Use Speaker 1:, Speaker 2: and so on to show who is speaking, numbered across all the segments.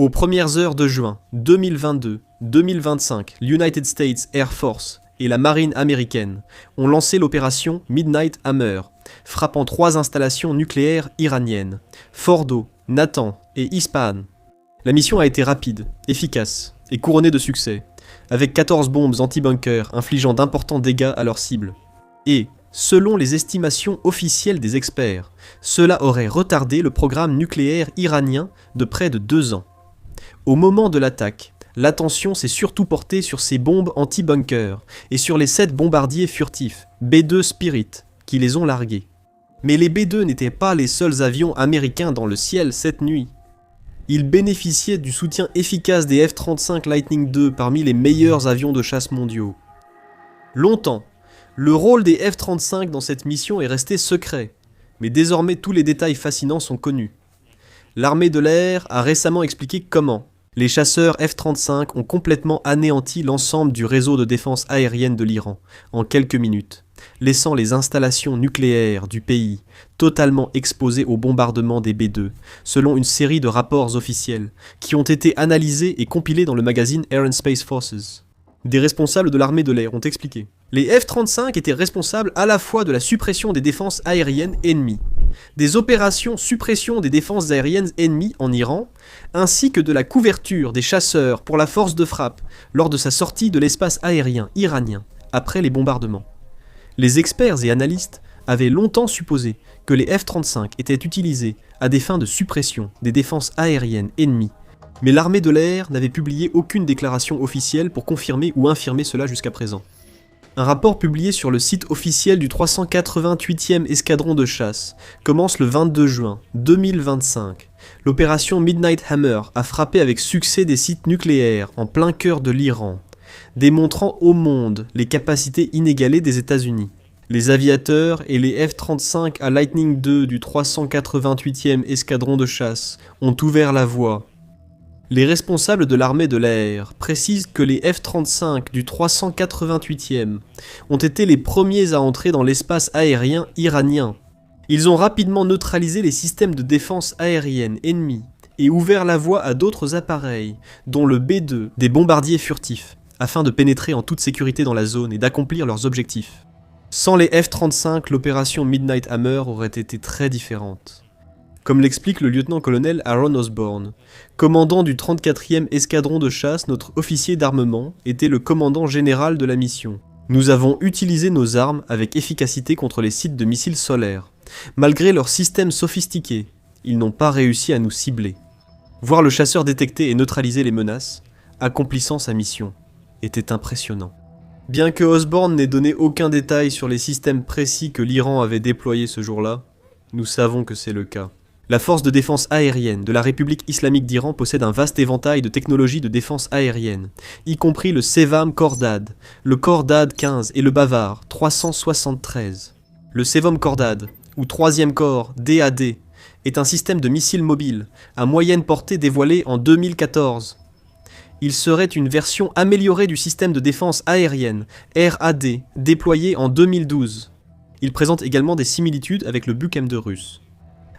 Speaker 1: Aux premières heures de juin 2022-2025, l'United States Air Force et la marine américaine ont lancé l'opération Midnight Hammer, frappant 3 installations nucléaires iraniennes, Fordo, Natanz et Ispahan. La mission a été rapide, efficace et couronnée de succès, avec 14 bombes anti-bunker infligeant d'importants dégâts à leurs cibles. Et, selon les estimations officielles des experts, cela aurait retardé le programme nucléaire iranien de près de 2 ans. Au moment de l'attaque, l'attention s'est surtout portée sur ces bombes anti-bunker et sur les 7 bombardiers furtifs, B-2 Spirit, qui les ont largués. Mais les B-2 n'étaient pas les seuls avions américains dans le ciel cette nuit. Ils bénéficiaient du soutien efficace des F-35 Lightning II parmi les meilleurs avions de chasse mondiaux. Longtemps, le rôle des F-35 dans cette mission est resté secret, mais désormais tous les détails fascinants sont connus. L'armée de l'air a récemment expliqué comment les chasseurs F-35 ont complètement anéanti l'ensemble du réseau de défense aérienne de l'Iran en quelques minutes, laissant les installations nucléaires du pays totalement exposées aux bombardements des B-2, selon une série de rapports officiels qui ont été analysés et compilés dans le magazine Air and Space Forces. Des responsables de l'armée de l'air ont expliqué. Les F-35 étaient responsables à la fois de la suppression des défenses aériennes ennemies, des opérations suppression des défenses aériennes ennemies en Iran, ainsi que de la couverture des chasseurs pour la force de frappe lors de sa sortie de l'espace aérien iranien après les bombardements. Les experts et analystes avaient longtemps supposé que les F-35 étaient utilisés à des fins de suppression des défenses aériennes ennemies, mais l'armée de l'air n'avait publié aucune déclaration officielle pour confirmer ou infirmer cela jusqu'à présent. Un rapport publié sur le site officiel du 388e escadron de chasse commence le 22 juin 2025. L'opération Midnight Hammer a frappé avec succès des sites nucléaires en plein cœur de l'Iran, démontrant au monde les capacités inégalées des États-Unis. Les aviateurs et les F-35 à Lightning II du 388e escadron de chasse ont ouvert la voie. Les responsables de l'armée de l'air précisent que les F-35 du 388e ont été les premiers à entrer dans l'espace aérien iranien. Ils ont rapidement neutralisé les systèmes de défense aérienne ennemis et ouvert la voie à d'autres appareils, dont le B-2, des bombardiers furtifs, afin de pénétrer en toute sécurité dans la zone et d'accomplir leurs objectifs. Sans les F-35, l'opération Midnight Hammer aurait été très différente. Comme l'explique le lieutenant-colonel Aaron Osborne, commandant du 34e escadron de chasse, notre officier d'armement était le commandant général de la mission. Nous avons utilisé nos armes avec efficacité contre les sites de missiles solaires. Malgré leur système sophistiqué, ils n'ont pas réussi à nous cibler. Voir le chasseur détecter et neutraliser les menaces, accomplissant sa mission, était impressionnant. Bien que Osborne n'ait donné aucun détail sur les systèmes précis que l'Iran avait déployés ce jour-là, nous savons que c'est le cas. La force de défense aérienne de la République islamique d'Iran possède un vaste éventail de technologies de défense aérienne, y compris le Sevam Khordad, le Khordad 15 et le Bavar 373. Le Sevam Khordad, ou 3e corps DAD, est un système de missiles mobiles à moyenne portée dévoilé en 2014. Il serait une version améliorée du système de défense aérienne RAD déployé en 2012. Il présente également des similitudes avec le Buk M2 russe.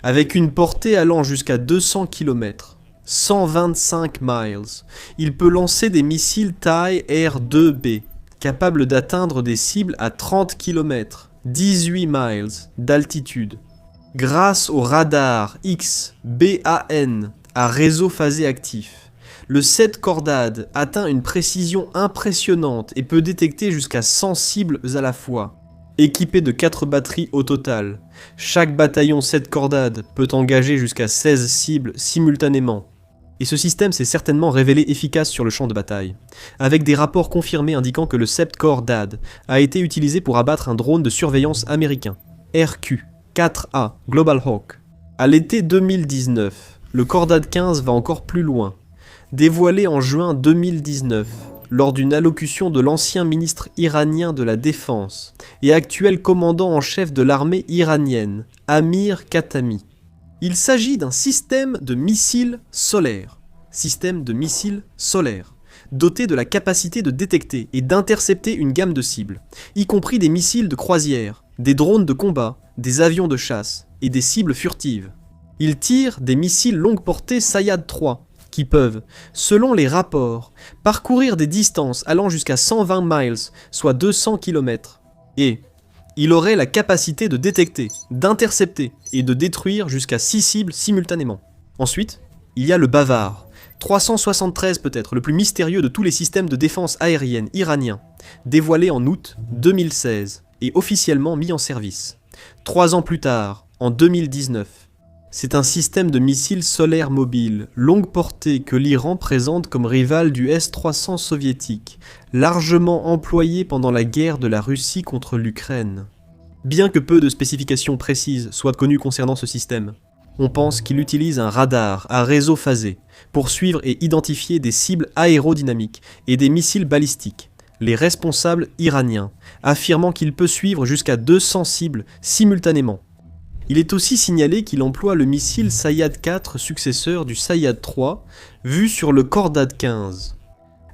Speaker 1: Avec une portée allant jusqu'à 200 km, 125 miles, il peut lancer des missiles taille R2B, capables d'atteindre des cibles à 30 km, 18 miles d'altitude. Grâce au radar X-BAN à réseau phasé actif, le 7 Khordad atteint une précision impressionnante et peut détecter jusqu'à 100 cibles à la fois. Équipé de 4 batteries au total, chaque bataillon 7 Khordad peut engager jusqu'à 16 cibles simultanément. Et ce système s'est certainement révélé efficace sur le champ de bataille, avec des rapports confirmés indiquant que le 7 Khordad a été utilisé pour abattre un drone de surveillance américain, RQ-4A Global Hawk. À l'été 2019, le Khordad 15 va encore plus loin. Dévoilé en juin 2019, lors d'une allocution de l'ancien ministre iranien de la Défense et actuel commandant en chef de l'armée iranienne, Amir Khatami. Il s'agit d'un système de missiles solaires. Doté de la capacité de détecter et d'intercepter une gamme de cibles, y compris des missiles de croisière, des drones de combat, des avions de chasse et des cibles furtives. Il tire des missiles longue portée Sayad 3, qui peuvent, selon les rapports, parcourir des distances allant jusqu'à 120 miles, soit 200 km. Et il aurait la capacité de détecter, d'intercepter et de détruire jusqu'à 6 cibles simultanément. Ensuite, il y a le Bavar, 373 peut-être, le plus mystérieux de tous les systèmes de défense aérienne iraniens, dévoilé en août 2016 et officiellement mis en service. 3 ans plus tard, en 2019. C'est un système de missiles solaires mobiles, longue portée que l'Iran présente comme rival du S-300 soviétique, largement employé pendant la guerre de la Russie contre l'Ukraine. Bien que peu de spécifications précises soient connues concernant ce système, on pense qu'il utilise un radar à réseau phasé pour suivre et identifier des cibles aérodynamiques et des missiles balistiques, les responsables iraniens, affirmant qu'il peut suivre jusqu'à 200 cibles simultanément. Il est aussi signalé qu'il emploie le missile Sayyad 4 successeur du Sayyad 3, vu sur le Khordad 15.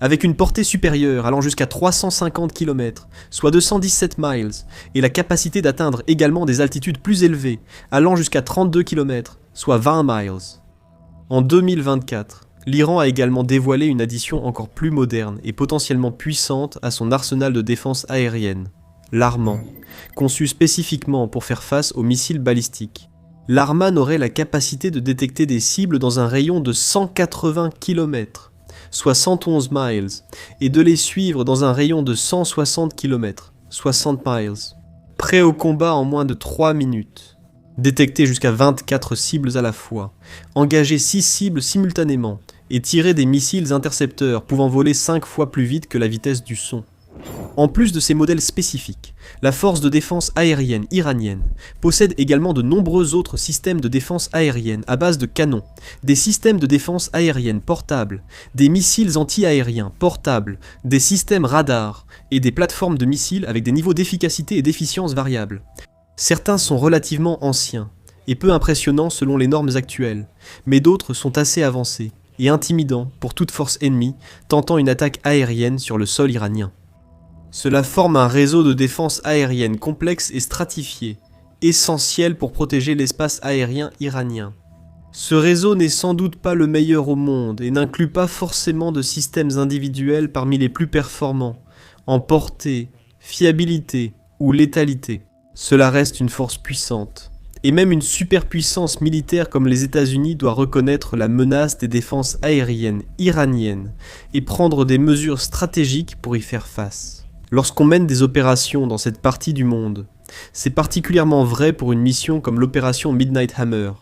Speaker 1: Avec une portée supérieure allant jusqu'à 350 km, soit 217 miles, et la capacité d'atteindre également des altitudes plus élevées, allant jusqu'à 32 km, soit 20 miles. En 2024, l'Iran a également dévoilé une addition encore plus moderne et potentiellement puissante à son arsenal de défense aérienne, l'Arman, conçu spécifiquement pour faire face aux missiles balistiques. L'Arman aurait la capacité de détecter des cibles dans un rayon de 180 km, soit 111 miles, et de les suivre dans un rayon de 160 km, 60 miles, prêt au combat en moins de 3 minutes. Détecter jusqu'à 24 cibles à la fois, engager 6 cibles simultanément, et tirer des missiles intercepteurs pouvant voler 5 fois plus vite que la vitesse du son. En plus de ces modèles spécifiques, la force de défense aérienne iranienne possède également de nombreux autres systèmes de défense aérienne à base de canons, des systèmes de défense aérienne portables, des missiles anti-aériens portables, des systèmes radars et des plateformes de missiles avec des niveaux d'efficacité et d'efficience variables. Certains sont relativement anciens et peu impressionnants selon les normes actuelles, mais d'autres sont assez avancés et intimidants pour toute force ennemie tentant une attaque aérienne sur le sol iranien. Cela forme un réseau de défense aérienne complexe et stratifié, essentiel pour protéger l'espace aérien iranien. Ce réseau n'est sans doute pas le meilleur au monde et n'inclut pas forcément de systèmes individuels parmi les plus performants, en portée, fiabilité ou létalité. Cela reste une force puissante, et même une superpuissance militaire comme les États-Unis doit reconnaître la menace des défenses aériennes iraniennes et prendre des mesures stratégiques pour y faire face. Lorsqu'on mène des opérations dans cette partie du monde, c'est particulièrement vrai pour une mission comme l'opération Midnight Hammer,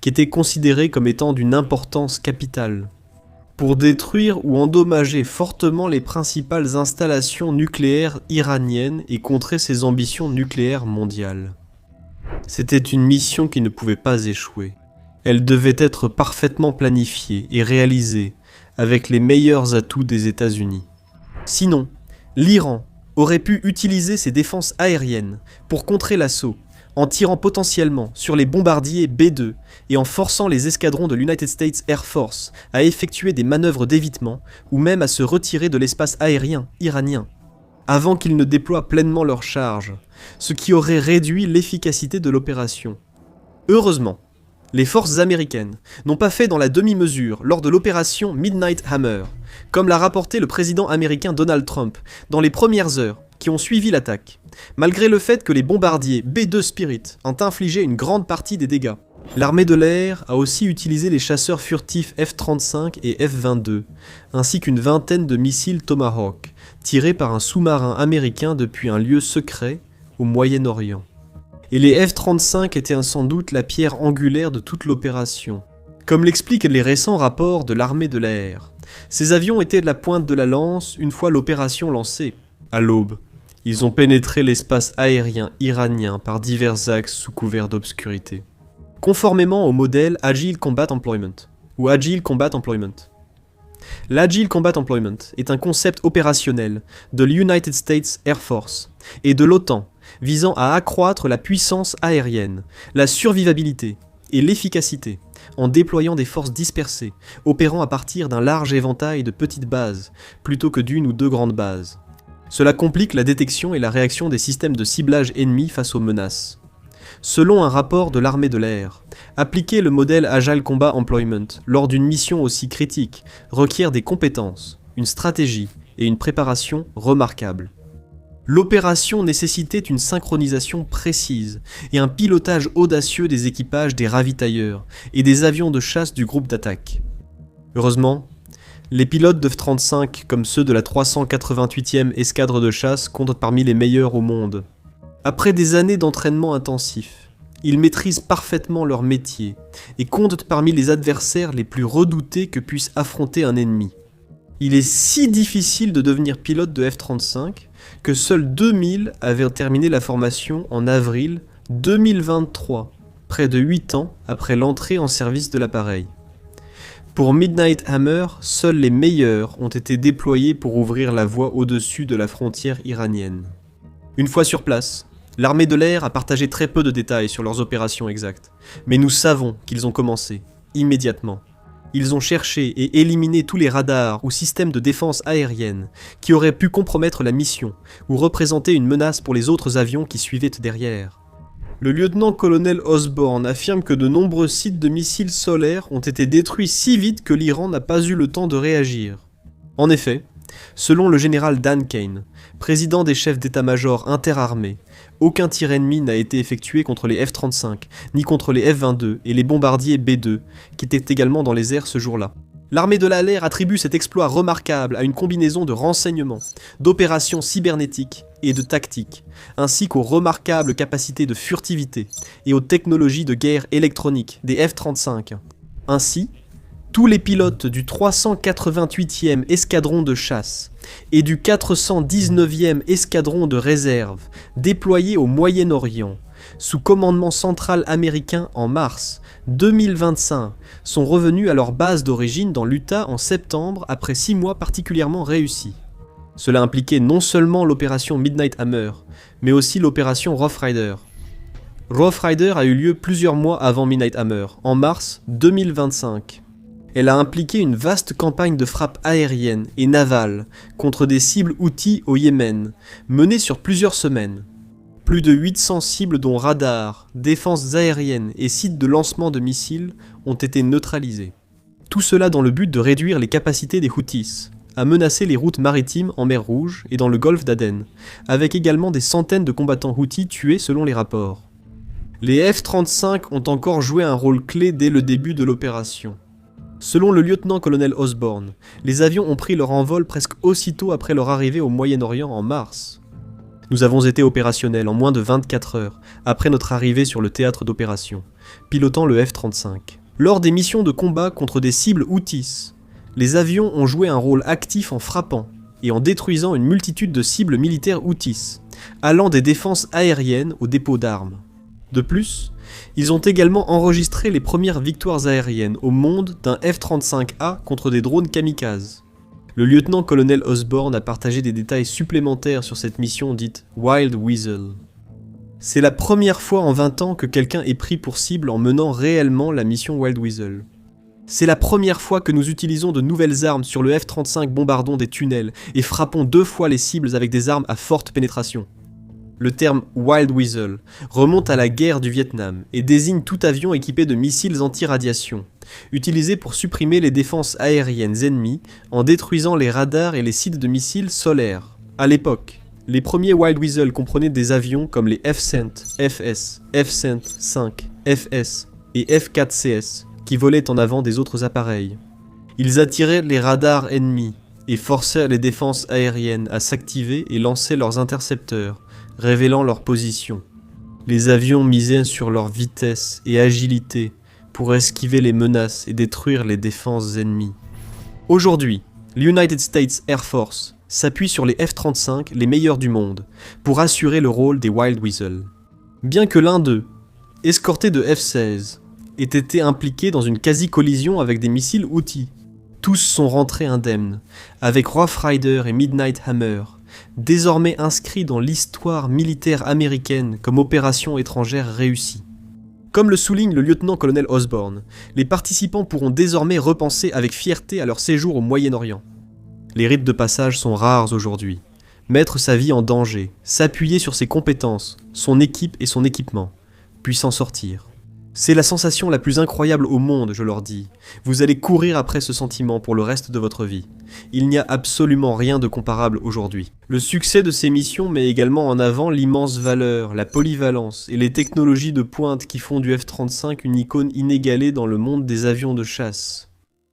Speaker 1: qui était considérée comme étant d'une importance capitale, pour détruire ou endommager fortement les principales installations nucléaires iraniennes et contrer ses ambitions nucléaires mondiales. C'était une mission qui ne pouvait pas échouer. Elle devait être parfaitement planifiée et réalisée avec les meilleurs atouts des États-Unis. Sinon, l'Iran aurait pu utiliser ses défenses aériennes pour contrer l'assaut, en tirant potentiellement sur les bombardiers B-2 et en forçant les escadrons de l'United States Air Force à effectuer des manœuvres d'évitement ou même à se retirer de l'espace aérien iranien, avant qu'ils ne déploient pleinement leur charge, ce qui aurait réduit l'efficacité de l'opération. Heureusement, les forces américaines n'ont pas fait dans la demi-mesure lors de l'opération Midnight Hammer, comme l'a rapporté le président américain Donald Trump dans les premières heures qui ont suivi l'attaque, malgré le fait que les bombardiers B-2 Spirit ont infligé une grande partie des dégâts. L'armée de l'air a aussi utilisé les chasseurs furtifs F-35 et F-22, ainsi qu'une vingtaine de missiles Tomahawk, tirés par un sous-marin américain depuis un lieu secret au Moyen-Orient. Et les F-35 étaient sans doute la pierre angulaire de toute l'opération. Comme l'expliquent les récents rapports de l'armée de l'air, ces avions étaient de la pointe de la lance une fois l'opération lancée. À l'aube, ils ont pénétré l'espace aérien iranien par divers axes sous couvert d'obscurité. Conformément au modèle Agile Combat Employment, ou Agile Combat Employment. L'Agile Combat Employment est un concept opérationnel de l'United States Air Force et de l'OTAN visant à accroître la puissance aérienne, la survivabilité et l'efficacité en déployant des forces dispersées, opérant à partir d'un large éventail de petites bases, plutôt que d'une ou deux grandes bases. Cela complique la détection et la réaction des systèmes de ciblage ennemis face aux menaces. Selon un rapport de l'armée de l'air, appliquer le modèle Agile Combat Employment lors d'une mission aussi critique requiert des compétences, une stratégie et une préparation remarquables. L'opération nécessitait une synchronisation précise et un pilotage audacieux des équipages des ravitailleurs et des avions de chasse du groupe d'attaque. Heureusement, les pilotes de F-35 comme ceux de la 388e escadre de chasse comptent parmi les meilleurs au monde. Après des années d'entraînement intensif, ils maîtrisent parfaitement leur métier et comptent parmi les adversaires les plus redoutés que puisse affronter un ennemi. Il est si difficile de devenir pilote de F-35 que seuls 2000 avaient terminé la formation en avril 2023, près de 8 ans après l'entrée en service de l'appareil. Pour Midnight Hammer, seuls les meilleurs ont été déployés pour ouvrir la voie au-dessus de la frontière iranienne. Une fois sur place, l'armée de l'air a partagé très peu de détails sur leurs opérations exactes, mais nous savons qu'ils ont commencé, immédiatement. Ils ont cherché et éliminé tous les radars ou systèmes de défense aérienne qui auraient pu compromettre la mission ou représenter une menace pour les autres avions qui suivaient derrière. Le lieutenant-colonel Osborne affirme que de nombreux sites de missiles solaires ont été détruits si vite que l'Iran n'a pas eu le temps de réagir. En effet, selon le général Dan Kane, président des chefs d'état-major interarmés, aucun tir ennemi n'a été effectué contre les F-35, ni contre les F-22 et les bombardiers B-2, qui étaient également dans les airs ce jour-là. L'armée de l'air attribue cet exploit remarquable à une combinaison de renseignements, d'opérations cybernétiques et de tactiques, ainsi qu'aux remarquables capacités de furtivité et aux technologies de guerre électronique des F-35. Ainsi, tous les pilotes du 388e escadron de chasse et du 419e escadron de réserve déployés au Moyen-Orient sous commandement central américain en mars 2025 sont revenus à leur base d'origine dans l'Utah en septembre après 6 mois particulièrement réussis. Cela impliquait non seulement l'opération Midnight Hammer, mais aussi l'opération Rough Rider. Rough Rider a eu lieu plusieurs mois avant Midnight Hammer, en mars 2025. Elle a impliqué une vaste campagne de frappe aérienne et navale contre des cibles houthis au Yémen, menée sur plusieurs semaines. Plus de 800 cibles dont radars, défenses aériennes et sites de lancement de missiles ont été neutralisés. Tout cela dans le but de réduire les capacités des Houthis, à menacer les routes maritimes en mer Rouge et dans le golfe d'Aden, avec également des centaines de combattants Houthis tués selon les rapports. Les F-35 ont encore joué un rôle clé dès le début de l'opération. Selon le lieutenant-colonel Osborne, les avions ont pris leur envol presque aussitôt après leur arrivée au Moyen-Orient en mars. Nous avons été opérationnels en moins de 24 heures après notre arrivée sur le théâtre d'opération, pilotant le F-35. Lors des missions de combat contre des cibles Houthis, les avions ont joué un rôle actif en frappant et en détruisant une multitude de cibles militaires Houthis, allant des défenses aériennes aux dépôts d'armes. De plus, ils ont également enregistré les premières victoires aériennes au monde d'un F-35A contre des drones kamikazes. Le lieutenant-colonel Osborne a partagé des détails supplémentaires sur cette mission dite Wild Weasel. C'est la première fois en 20 ans que quelqu'un est pris pour cible en menant réellement la mission Wild Weasel. C'est la première fois que nous utilisons de nouvelles armes sur le F-35 bombardons des tunnels et frappons 2 fois les cibles avec des armes à forte pénétration. Le terme Wild Weasel remonte à la guerre du Vietnam et désigne tout avion équipé de missiles anti-radiation, utilisé pour supprimer les défenses aériennes ennemies en détruisant les radars et les sites de missiles solaires. À l'époque, les premiers Wild Weasel comprenaient des avions comme les F-100, FS, F-100 5, FS et F-4CS qui volaient en avant des autres appareils. Ils attiraient les radars ennemis et forçaient les défenses aériennes à s'activer et lancer leurs intercepteurs, révélant leur position. Les avions misaient sur leur vitesse et agilité pour esquiver les menaces et détruire les défenses ennemies. Aujourd'hui, l'United States Air Force s'appuie sur les F-35 les meilleurs du monde pour assurer le rôle des Wild Weasel. Bien que l'un d'eux, escorté de F-16, ait été impliqué dans une quasi-collision avec des missiles Houthis, tous sont rentrés indemnes, avec Rough Rider et Midnight Hammer, désormais inscrits dans l'histoire militaire américaine comme opération étrangère réussie. Comme le souligne le lieutenant-colonel Osborne, les participants pourront désormais repenser avec fierté à leur séjour au Moyen-Orient. Les rites de passage sont rares aujourd'hui. Mettre sa vie en danger, s'appuyer sur ses compétences, son équipe et son équipement, puis s'en sortir. C'est la sensation la plus incroyable au monde, je leur dis. Vous allez courir après ce sentiment pour le reste de votre vie. Il n'y a absolument rien de comparable aujourd'hui. Le succès de ces missions met également en avant l'immense valeur, la polyvalence et les technologies de pointe qui font du F-35 une icône inégalée dans le monde des avions de chasse.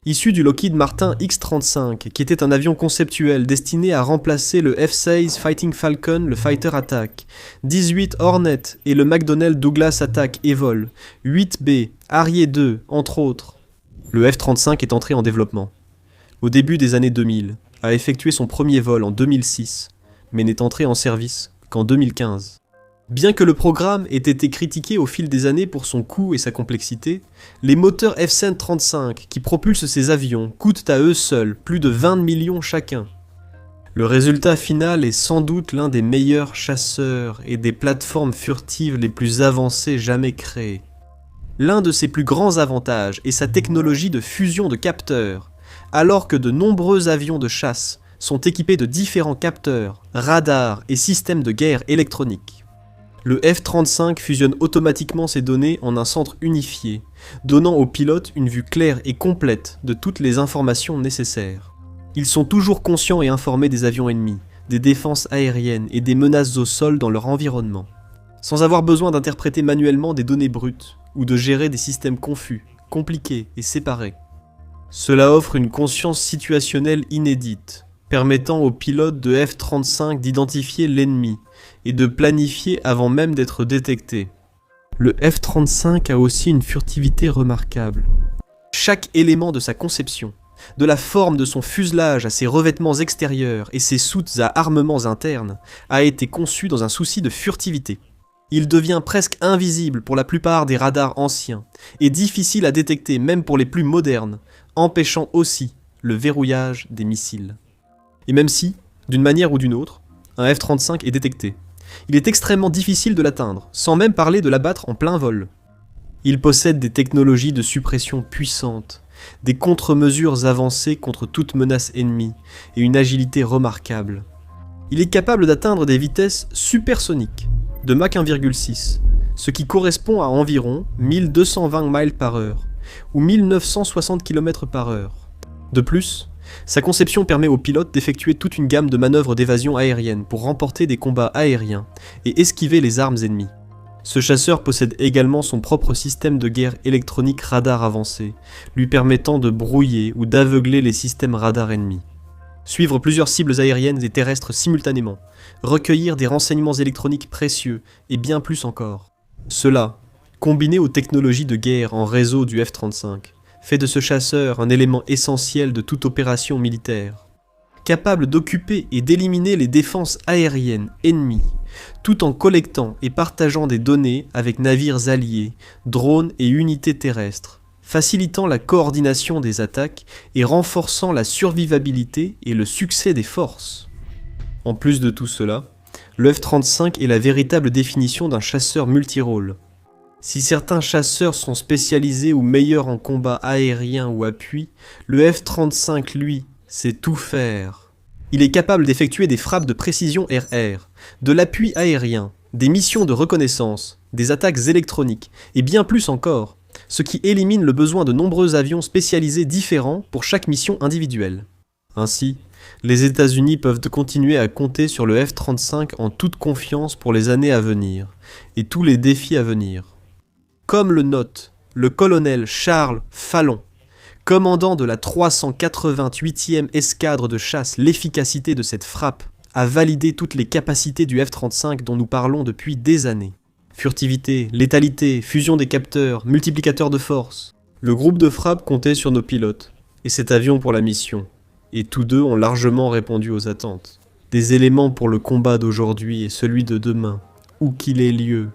Speaker 1: Issu du Lockheed Martin X-35, qui était un avion conceptuel destiné à remplacer le F-16 Fighting Falcon, le Fighter Attack, 18 Hornet et le McDonnell Douglas Attack Evol, 8B, Harrier II, entre autres. Le F-35 est entré en développement. Au début des années 2000, a effectué son premier vol en 2006, mais n'est entré en service qu'en 2015. Bien que le programme ait été critiqué au fil des années pour son coût et sa complexité, les moteurs F-135 qui propulsent ces avions coûtent à eux seuls plus de 20 millions chacun. Le résultat final est sans doute l'un des meilleurs chasseurs et des plateformes furtives les plus avancées jamais créées. L'un de ses plus grands avantages est sa technologie de fusion de capteurs, alors que de nombreux avions de chasse sont équipés de différents capteurs, radars et systèmes de guerre électroniques. Le F-35 fusionne automatiquement ces données en un centre unifié, donnant aux pilotes une vue claire et complète de toutes les informations nécessaires. Ils sont toujours conscients et informés des avions ennemis, des défenses aériennes et des menaces au sol dans leur environnement, sans avoir besoin d'interpréter manuellement des données brutes ou de gérer des systèmes confus, compliqués et séparés. Cela offre une conscience situationnelle inédite, permettant aux pilotes de F-35 d'identifier l'ennemi et de planifier avant même d'être détecté. Le F-35 a aussi une furtivité remarquable. Chaque élément de sa conception, de la forme de son fuselage à ses revêtements extérieurs et ses soutes à armements internes, a été conçu dans un souci de furtivité. Il devient presque invisible pour la plupart des radars anciens et difficile à détecter même pour les plus modernes, empêchant aussi le verrouillage des missiles. Et même si, d'une manière ou d'une autre, un F-35 est détecté, il est extrêmement difficile de l'atteindre, sans même parler de l'abattre en plein vol. Il possède des technologies de suppression puissantes, des contre-mesures avancées contre toute menace ennemie, et une agilité remarquable. Il est capable d'atteindre des vitesses supersoniques, de Mach 1,6, ce qui correspond à environ 1220 miles par heure, ou 1960 km par heure. De plus, sa conception permet aux pilotes d'effectuer toute une gamme de manœuvres d'évasion aérienne pour remporter des combats aériens et esquiver les armes ennemies. Ce chasseur possède également son propre système de guerre électronique radar avancé, lui permettant de brouiller ou d'aveugler les systèmes radar ennemis. Suivre plusieurs cibles aériennes et terrestres simultanément, recueillir des renseignements électroniques précieux et bien plus encore. Cela, combiné aux technologies de guerre en réseau du F-35, fait de ce chasseur un élément essentiel de toute opération militaire. Capable d'occuper et d'éliminer les défenses aériennes ennemies, tout en collectant et partageant des données avec navires alliés, drones et unités terrestres, facilitant la coordination des attaques et renforçant la survivabilité et le succès des forces. En plus de tout cela, le F-35 est la véritable définition d'un chasseur multirôle. Si certains chasseurs sont spécialisés ou meilleurs en combat aérien ou appui, le F-35, lui, sait tout faire. Il est capable d'effectuer des frappes de précision air-air, de l'appui aérien, des missions de reconnaissance, des attaques électroniques, et bien plus encore, ce qui élimine le besoin de nombreux avions spécialisés différents pour chaque mission individuelle. Ainsi, les États-Unis peuvent continuer à compter sur le F-35 en toute confiance pour les années à venir, et tous les défis à venir. Comme le note le colonel Charles Fallon, commandant de la 388e escadre de chasse, l'efficacité de cette frappe a validé toutes les capacités du F-35 dont nous parlons depuis des années. Furtivité, létalité, fusion des capteurs, multiplicateur de force. Le groupe de frappe comptait sur nos pilotes, et cet avion pour la mission, et tous deux ont largement répondu aux attentes. Des éléments pour le combat d'aujourd'hui et celui de demain, où qu'il ait lieu.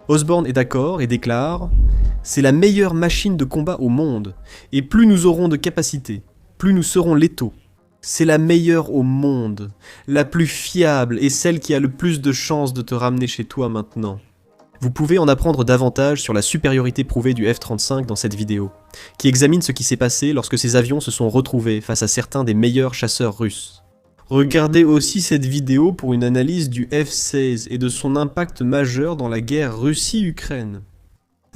Speaker 1: Osborne est d'accord et déclare « C'est la meilleure machine de combat au monde, et plus nous aurons de capacités, plus nous serons létaux. C'est la meilleure au monde, la plus fiable et celle qui a le plus de chances de te ramener chez toi maintenant. » Vous pouvez en apprendre davantage sur la supériorité prouvée du F-35 dans cette vidéo, qui examine ce qui s'est passé lorsque ces avions se sont retrouvés face à certains des meilleurs chasseurs russes. Regardez aussi cette vidéo pour une analyse du F-16 et de son impact majeur dans la guerre Russie-Ukraine.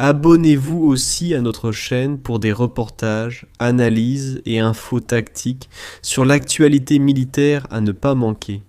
Speaker 1: Abonnez-vous aussi à notre chaîne pour des reportages, analyses et infos tactiques sur l'actualité militaire à ne pas manquer.